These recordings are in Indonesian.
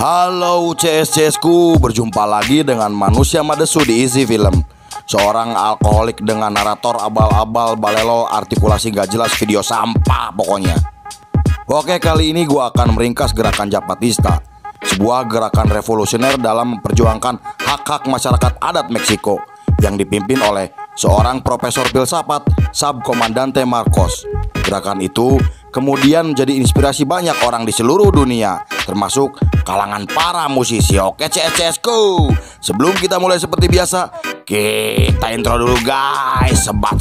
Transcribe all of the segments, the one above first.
Halo CS-CS-ku, berjumpa lagi dengan manusia madesu di Easy Film. Seorang alkoholik dengan narator abal-abal, balelo, artikulasi gak jelas, video sampah pokoknya. Oke, kali ini gua akan meringkas gerakan Zapatista, sebuah gerakan revolusioner dalam memperjuangkan hak-hak masyarakat adat Meksiko yang dipimpin oleh seorang profesor filsafat, Subcomandante Marcos. Gerakan itu kemudian menjadi inspirasi banyak orang di seluruh dunia, termasuk kalangan para musisi. Oke CS-CS-ku, sebelum kita mulai seperti biasa, kita intro dulu guys. Sebat.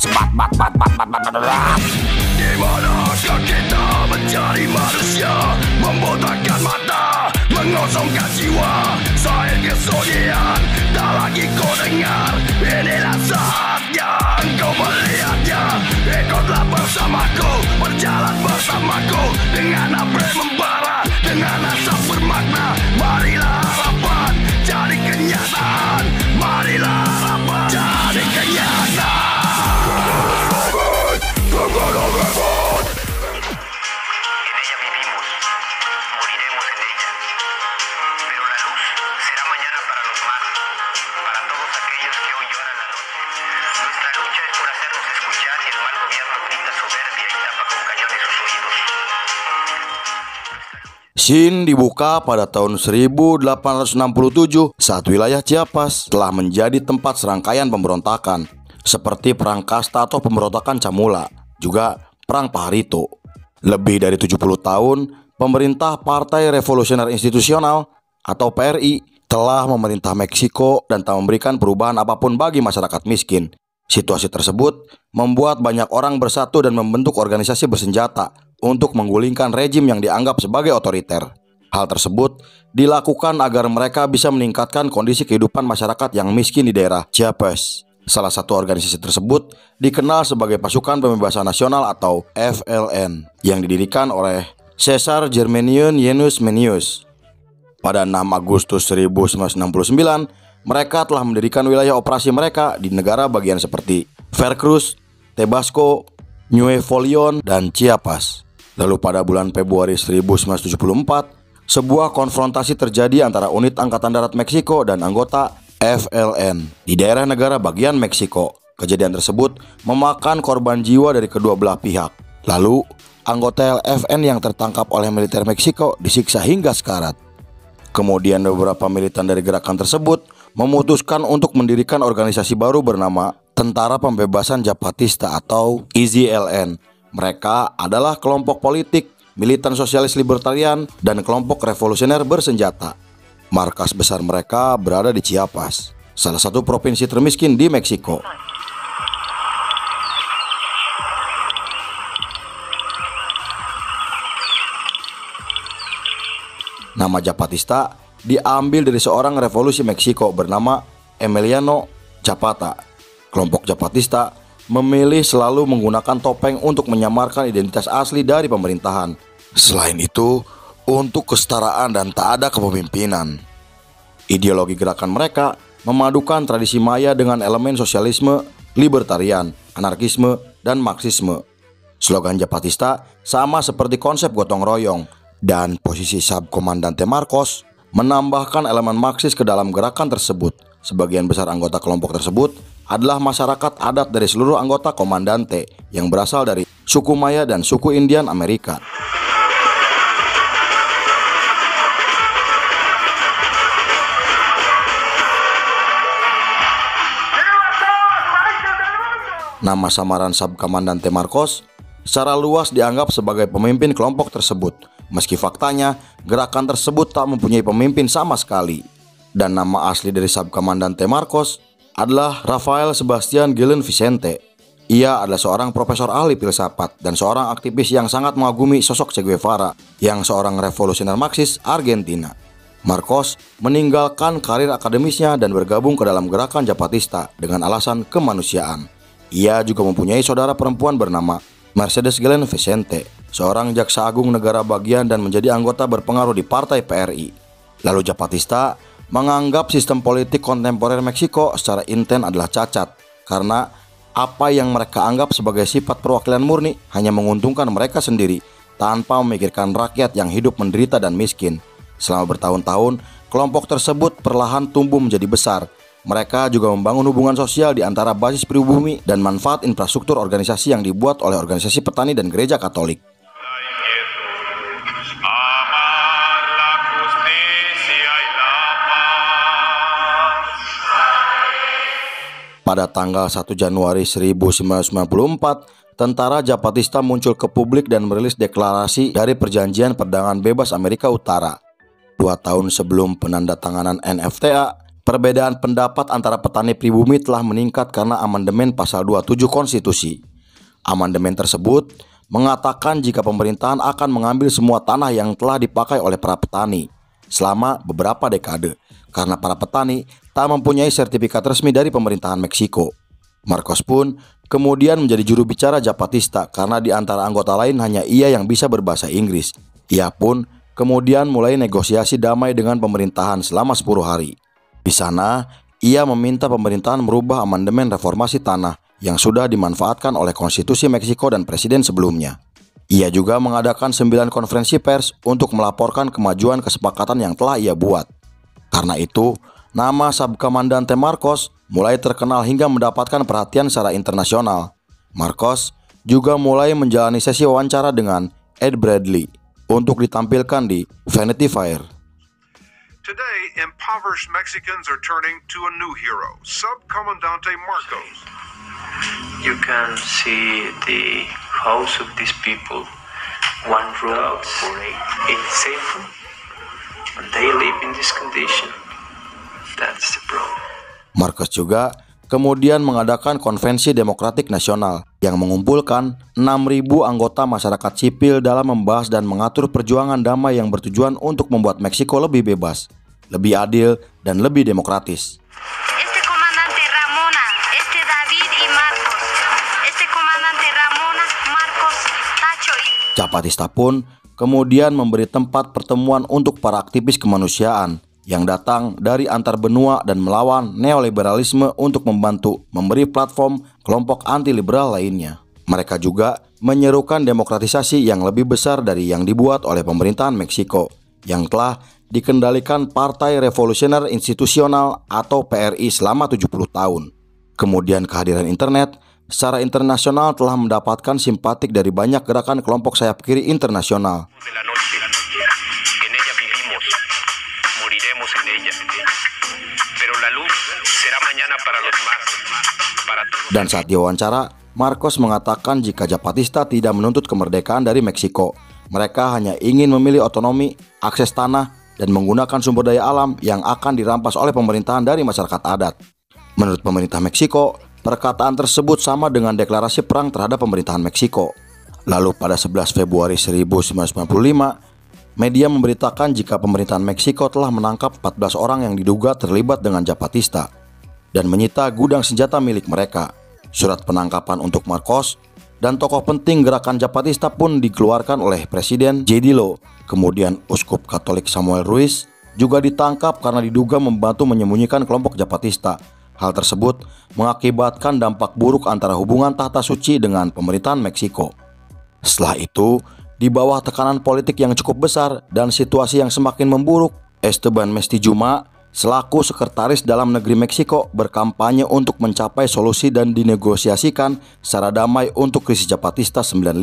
Dimanakah kita mencari manusia, membotakkan mata, mengosongkan jiwa, saya kesunyian, tak lagi kau dengar. Inilah saatnya engkau melihatnya. Ikutlah bersamaku, berjalan bersamaku, dengan apa membara, dengan asap bermakna. Marilah harapan jadi kenyataan, marilah harapan jadi kenyataan. En ella vivimos, moriremos en ella, pero la luz será mañana para los magos, para todos aquellos que hoy lloran la noche. Nuestra lucha es por hacernos escuchar y el mal gobierno grita soberbia y tapa con cañones sus oídos. Scene dibuka pada tahun 1867 saat wilayah Chiapas telah menjadi tempat serangkaian pemberontakan seperti Perang Kasta atau pemberontakan Chamula, juga Perang Pajarito. Lebih dari 70 tahun, pemerintah Partai Revolusioner Institusional atau PRI telah memerintah Meksiko dan tak memberikan perubahan apapun bagi masyarakat miskin. Situasi tersebut membuat banyak orang bersatu dan membentuk organisasi bersenjata untuk menggulingkan rejim yang dianggap sebagai otoriter. Hal tersebut dilakukan agar mereka bisa meningkatkan kondisi kehidupan masyarakat yang miskin di daerah Chiapas. Salah satu organisasi tersebut dikenal sebagai Pasukan Pembebasan Nasional atau FLN yang didirikan oleh Cesar Germanion Yenus Menius. Pada 6 Agustus 1969, mereka telah mendirikan wilayah operasi mereka di negara bagian seperti Veracruz, Tabasco, Nuevo León, dan Chiapas. Lalu pada bulan Februari 1974, sebuah konfrontasi terjadi antara unit Angkatan Darat Meksiko dan anggota FLN di daerah negara bagian Meksiko. Kejadian tersebut memakan korban jiwa dari kedua belah pihak. Lalu, anggota FLN yang tertangkap oleh militer Meksiko disiksa hingga sekarat. Kemudian beberapa militan dari gerakan tersebut memutuskan untuk mendirikan organisasi baru bernama Tentara Pembebasan Zapatista atau EZLN. Mereka adalah kelompok politik, militan sosialis libertarian, dan kelompok revolusioner bersenjata. Markas besar mereka berada di Chiapas, salah satu provinsi termiskin di Meksiko. Nama Zapatista diambil dari seorang revolusi Meksiko bernama Emiliano Zapata. Kelompok Zapatista memilih selalu menggunakan topeng untuk menyamarkan identitas asli dari pemerintahan. Selain itu, untuk kesetaraan dan tak ada kepemimpinan. Ideologi gerakan mereka memadukan tradisi Maya dengan elemen sosialisme, libertarian, anarkisme, dan marxisme. Slogan Zapatista sama seperti konsep gotong royong, dan posisi Subcomandante Marcos menambahkan elemen Marxis ke dalam gerakan tersebut. Sebagian besar anggota kelompok tersebut adalah masyarakat adat dari seluruh anggota komandante yang berasal dari suku Maya dan suku Indian Amerika. Nama samaran Subcomandante Marcos secara luas dianggap sebagai pemimpin kelompok tersebut, meski faktanya gerakan tersebut tak mempunyai pemimpin sama sekali. Dan nama asli dari Subcomandante Marcos adalah Rafael Sebastian Guillén Vicente. Ia adalah seorang profesor ahli filsafat dan seorang aktivis yang sangat mengagumi sosok Che Guevara, yang seorang revolusioner Marxis Argentina. Marcos meninggalkan karir akademisnya dan bergabung ke dalam gerakan Zapatista dengan alasan kemanusiaan. Ia juga mempunyai saudara perempuan bernama Mercedes Guillén Vicente, seorang jaksa agung negara bagian dan menjadi anggota berpengaruh di Partai PRI. Lalu Zapatista menganggap sistem politik kontemporer Meksiko secara intens adalah cacat karena apa yang mereka anggap sebagai sifat perwakilan murni hanya menguntungkan mereka sendiri tanpa memikirkan rakyat yang hidup menderita dan miskin. Selama bertahun-tahun, kelompok tersebut perlahan tumbuh menjadi besar. Mereka juga membangun hubungan sosial di antara basis pribumi dan manfaat infrastruktur organisasi yang dibuat oleh organisasi petani dan gereja Katolik. Pada tanggal 1 Januari 1994, tentara Zapatista muncul ke publik dan merilis deklarasi dari Perjanjian Perdagangan Bebas Amerika Utara. 2 tahun sebelum penandatanganan NFTA, perbedaan pendapat antara petani pribumi telah meningkat karena amandemen pasal 27 konstitusi. Amandemen tersebut mengatakan jika pemerintahan akan mengambil semua tanah yang telah dipakai oleh para petani selama beberapa dekade, karena para petani tak mempunyai sertifikat resmi dari pemerintahan Meksiko. Marcos pun kemudian menjadi juru bicara Zapatista karena di antara anggota lain hanya ia yang bisa berbahasa Inggris. Ia pun kemudian mulai negosiasi damai dengan pemerintahan selama 10 hari. Di sana, ia meminta pemerintahan merubah amandemen reformasi tanah yang sudah dimanfaatkan oleh konstitusi Meksiko dan presiden sebelumnya. Ia juga mengadakan 9 konferensi pers untuk melaporkan kemajuan kesepakatan yang telah ia buat. Karena itu, nama Subcomandante Marcos mulai terkenal hingga mendapatkan perhatian secara internasional. Marcos juga mulai menjalani sesi wawancara dengan Ed Bradley untuk ditampilkan di Vanity Fair. Today, impoverished Mexicans are turning to a new hero, Subcomandante Marcos. You can see the house of these people, one room for 8 safe room, and they live in this condition. That's the problem. Marcos juga kemudian mengadakan konvensi demokratik nasional yang mengumpulkan 6.000 anggota masyarakat sipil dalam membahas dan mengatur perjuangan damai yang bertujuan untuk membuat Meksiko lebih bebas, lebih adil, dan lebih demokratis. Zapatista pun kemudian memberi tempat pertemuan untuk para aktivis kemanusiaan yang datang dari antar benua dan melawan neoliberalisme untuk membantu memberi platform kelompok anti-liberal lainnya. Mereka juga menyerukan demokratisasi yang lebih besar dari yang dibuat oleh pemerintahan Meksiko yang telah dikendalikan Partai Revolusioner Institusional atau PRI selama 70 tahun. Kemudian kehadiran internet secara internasional telah mendapatkan simpatik dari banyak gerakan kelompok sayap kiri internasional. Dan saat diwawancara, Marcos mengatakan jika Zapatista tidak menuntut kemerdekaan dari Meksiko, mereka hanya ingin memilih otonomi, akses tanah, dan menggunakan sumber daya alam yang akan dirampas oleh pemerintahan dari masyarakat adat. Menurut pemerintah Meksiko, perkataan tersebut sama dengan deklarasi perang terhadap pemerintahan Meksiko. Lalu pada 11 Februari 1995, media memberitakan jika pemerintahan Meksiko telah menangkap 14 orang yang diduga terlibat dengan Zapatista dan menyita gudang senjata milik mereka. Surat penangkapan untuk Marcos dan tokoh penting gerakan Zapatista pun dikeluarkan oleh Presiden Zedillo. Kemudian Uskup Katolik Samuel Ruiz juga ditangkap karena diduga membantu menyembunyikan kelompok Zapatista. Hal tersebut mengakibatkan dampak buruk antara hubungan tahta suci dengan pemerintahan Meksiko. Setelah itu, di bawah tekanan politik yang cukup besar dan situasi yang semakin memburuk, Esteban Moctezuma selaku sekretaris dalam negeri Meksiko berkampanye untuk mencapai solusi dan dinegosiasikan secara damai untuk krisis Zapatista 95.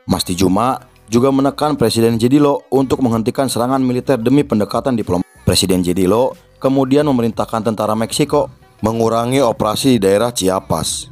Moctezuma juga menekan Presiden Zedillo untuk menghentikan serangan militer demi pendekatan diplomatik. Presiden Zedillo kemudian memerintahkan tentara Meksiko mengurangi operasi di daerah Chiapas.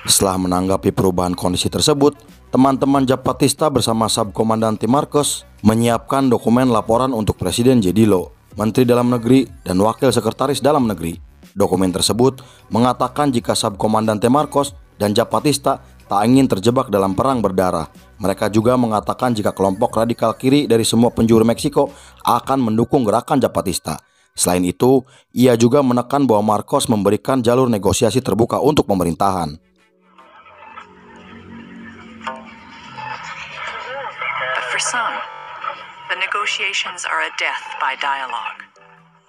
Setelah menanggapi perubahan kondisi tersebut, teman-teman Zapatista bersama Subcomandante Marcos menyiapkan dokumen laporan untuk Presiden Zedillo, Menteri Dalam Negeri, dan Wakil Sekretaris Dalam Negeri. Dokumen tersebut mengatakan jika Subcomandante Marcos dan Zapatista tak ingin terjebak dalam perang berdarah. Mereka juga mengatakan jika kelompok radikal kiri dari semua penjuru Meksiko akan mendukung gerakan Zapatista. Selain itu, ia juga menekan bahwa Marcos memberikan jalur negosiasi terbuka untuk pemerintahan. For some, the negotiations are a death by dialogue.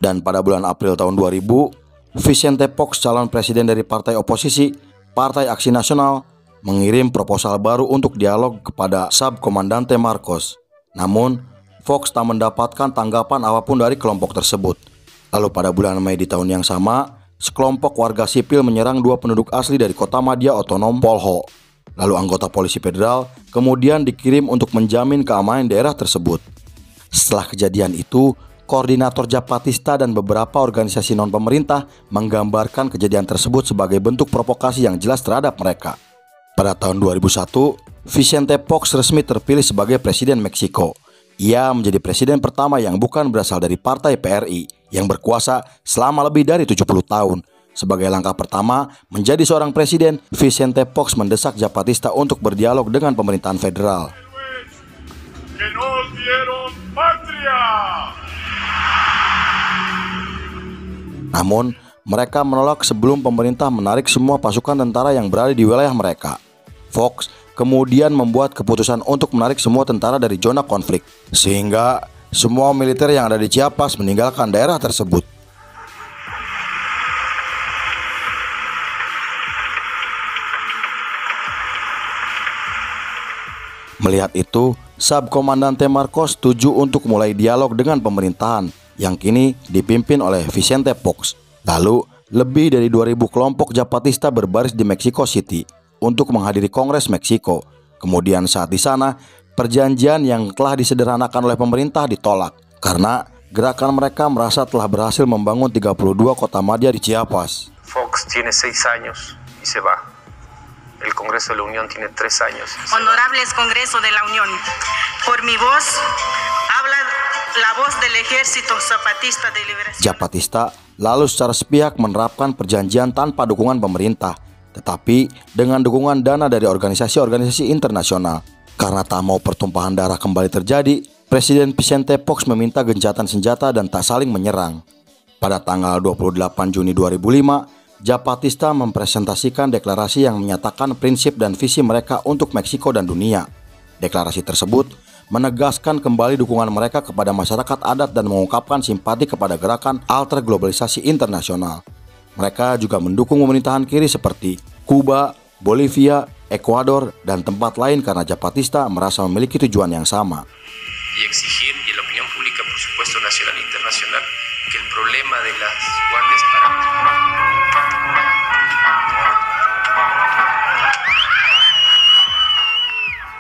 Dan pada bulan April tahun 2000, Vicente Fox, calon presiden dari partai oposisi, Partai Aksi Nasional, mengirim proposal baru untuk dialog kepada Subkomandante Marcos. Namun, Fox tak mendapatkan tanggapan apapun dari kelompok tersebut. Lalu pada bulan Mei di tahun yang sama, sekelompok warga sipil menyerang 2 penduduk asli dari kota Madya Otonom Polho. Lalu anggota polisi federal kemudian dikirim untuk menjamin keamanan daerah tersebut. Setelah kejadian itu, koordinator Zapatista dan beberapa organisasi non-pemerintah menggambarkan kejadian tersebut sebagai bentuk provokasi yang jelas terhadap mereka. Pada tahun 2001, Vicente Fox resmi terpilih sebagai Presiden Meksiko. Ia menjadi presiden pertama yang bukan berasal dari Partai PRI yang berkuasa selama lebih dari 70 tahun. Sebagai langkah pertama menjadi seorang presiden, Vicente Fox mendesak Zapatista untuk berdialog dengan pemerintahan federal. Namun, mereka menolak sebelum pemerintah menarik semua pasukan tentara yang berada di wilayah mereka. Fox kemudian membuat keputusan untuk menarik semua tentara dari zona konflik, sehingga semua militer yang ada di Chiapas meninggalkan daerah tersebut. Melihat itu, Subkomandante Marcos setuju untuk mulai dialog dengan pemerintahan yang kini dipimpin oleh Vicente Fox. Lalu, lebih dari 2.000 kelompok Zapatista berbaris di Mexico City untuk menghadiri Kongres Meksiko. Kemudian saat di sana, perjanjian yang telah disederhanakan oleh pemerintah ditolak karena gerakan mereka merasa telah berhasil membangun 32 kota madya di Chiapas. Fox tiene 6 años y se va. El Congreso de la Unión tiene 3 años. Honorables Congreso de la Unión, por mi voz habla la voz del Ejército Zapatista de Liberación. Zapatista lalu secara sepihak menerapkan perjanjian tanpa dukungan pemerintah, tetapi dengan dukungan dana dari organisasi-organisasi internasional. Karena tak mau pertumpahan darah kembali terjadi, Presiden Vicente Fox meminta gencatan senjata dan tak saling menyerang. Pada tanggal 28 Juni 2005, Zapatista mempresentasikan deklarasi yang menyatakan prinsip dan visi mereka untuk Meksiko dan dunia. Deklarasi tersebut menegaskan kembali dukungan mereka kepada masyarakat adat dan mengungkapkan simpati kepada gerakan alter globalisasi internasional. Mereka juga mendukung pemerintahan kiri seperti Kuba, Bolivia, Ekuador, dan tempat lain karena Zapatista merasa memiliki tujuan yang sama. Y exigir, y la opinión pública, por supuesto, nacional e internacional, que el problema de las guardias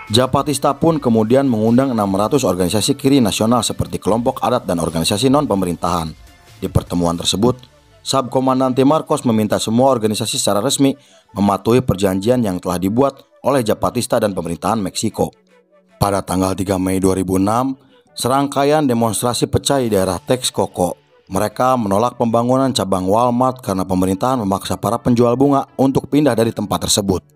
Zapatista pun kemudian mengundang 600 organisasi kiri nasional seperti kelompok adat dan organisasi non-pemerintahan. Di pertemuan tersebut, Subkomandante Marcos meminta semua organisasi secara resmi mematuhi perjanjian yang telah dibuat oleh Zapatista dan pemerintahan Meksiko. Pada tanggal 3 Mei 2006, serangkaian demonstrasi pecah di daerah Texcoco. Mereka menolak pembangunan cabang Walmart karena pemerintahan memaksa para penjual bunga untuk pindah dari tempat tersebut.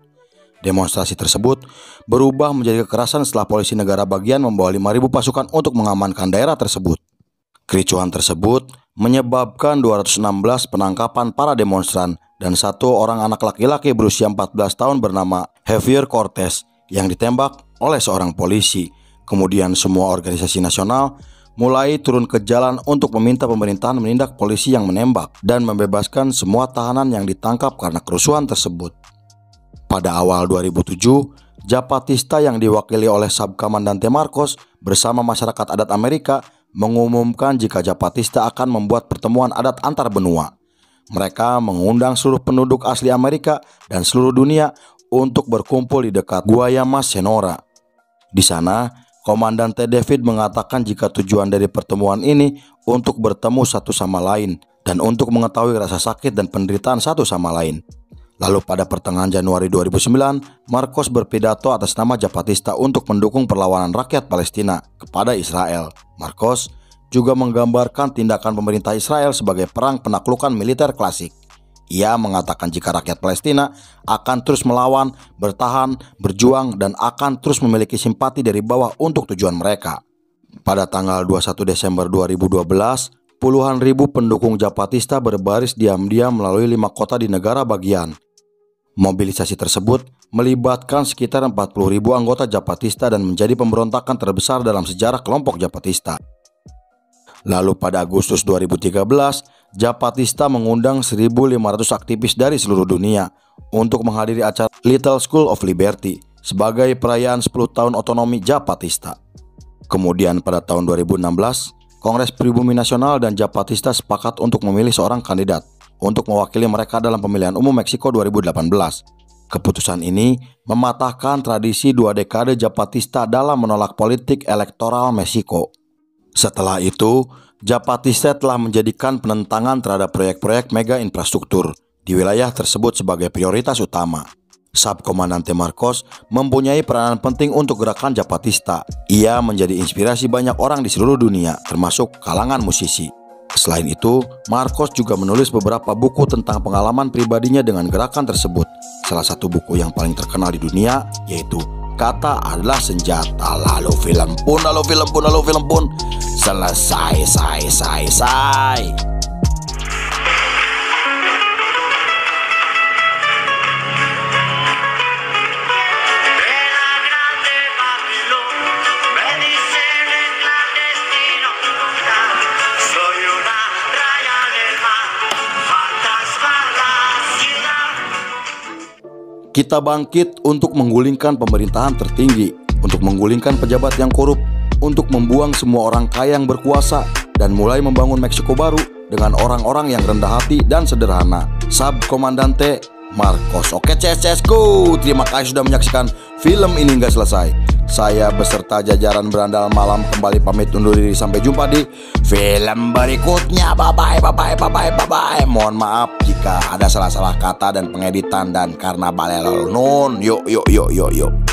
Demonstrasi tersebut berubah menjadi kekerasan setelah polisi negara bagian membawa 5.000 pasukan untuk mengamankan daerah tersebut. Kericuhan tersebut menyebabkan 216 penangkapan para demonstran dan 1 orang anak laki-laki berusia 14 tahun bernama Javier Cortez yang ditembak oleh seorang polisi. Kemudian semua organisasi nasional mulai turun ke jalan untuk meminta pemerintahan menindak polisi yang menembak dan membebaskan semua tahanan yang ditangkap karena kerusuhan tersebut. Pada awal 2007, Zapatista yang diwakili oleh Subkomandante Marcos bersama masyarakat adat Amerika mengumumkan jika Zapatista akan membuat pertemuan adat antar benua. Mereka mengundang seluruh penduduk asli Amerika dan seluruh dunia untuk berkumpul di dekat Guaymas, Sonora. Di sana, Komandante David mengatakan jika tujuan dari pertemuan ini untuk bertemu satu sama lain dan untuk mengetahui rasa sakit dan penderitaan satu sama lain. Lalu pada pertengahan Januari 2009, Marcos berpidato atas nama Zapatista untuk mendukung perlawanan rakyat Palestina kepada Israel. Marcos juga menggambarkan tindakan pemerintah Israel sebagai perang penaklukan militer klasik. Ia mengatakan jika rakyat Palestina akan terus melawan, bertahan, berjuang, dan akan terus memiliki simpati dari bawah untuk tujuan mereka. Pada tanggal 21 Desember 2012, puluhan ribu pendukung Zapatista berbaris diam-diam melalui 5 kota di negara bagian. Mobilisasi tersebut melibatkan sekitar 40.000 anggota Zapatista dan menjadi pemberontakan terbesar dalam sejarah kelompok Zapatista. Lalu pada Agustus 2013, Zapatista mengundang 1.500 aktivis dari seluruh dunia untuk menghadiri acara Little School of Liberty sebagai perayaan 10 tahun otonomi Japatista. Kemudian pada tahun 2016, Kongres Pribumi Nasional dan Japatista sepakat untuk memilih seorang kandidat untuk mewakili mereka dalam pemilihan umum Meksiko 2018. Keputusan ini mematahkan tradisi 2 dekade Japatista dalam menolak politik elektoral Meksiko. Setelah itu, Japatista telah menjadikan penentangan terhadap proyek-proyek mega infrastruktur di wilayah tersebut sebagai prioritas utama. Subkomandante Marcos mempunyai peranan penting untuk gerakan Japatista. Ia menjadi inspirasi banyak orang di seluruh dunia, termasuk kalangan musisi. Selain itu, Marcos juga menulis beberapa buku tentang pengalaman pribadinya dengan gerakan tersebut. Salah satu buku yang paling terkenal di dunia yaitu Kata Adalah Senjata. Lalu film pun selesai. Kita bangkit untuk menggulingkan pemerintahan tertinggi, untuk menggulingkan pejabat yang korup, untuk membuang semua orang kaya yang berkuasa, dan mulai membangun Meksiko baru dengan orang-orang yang rendah hati dan sederhana. Subkomandante Marcos. Oke CSCSku, terima kasih sudah menyaksikan film ini hingga selesai. Saya beserta jajaran berandal malam kembali pamit undur diri. Sampai jumpa di film berikutnya. Bye-bye. Mohon maaf jika ada salah-salah kata dan pengeditan dan karena balelol. Nun, yuk.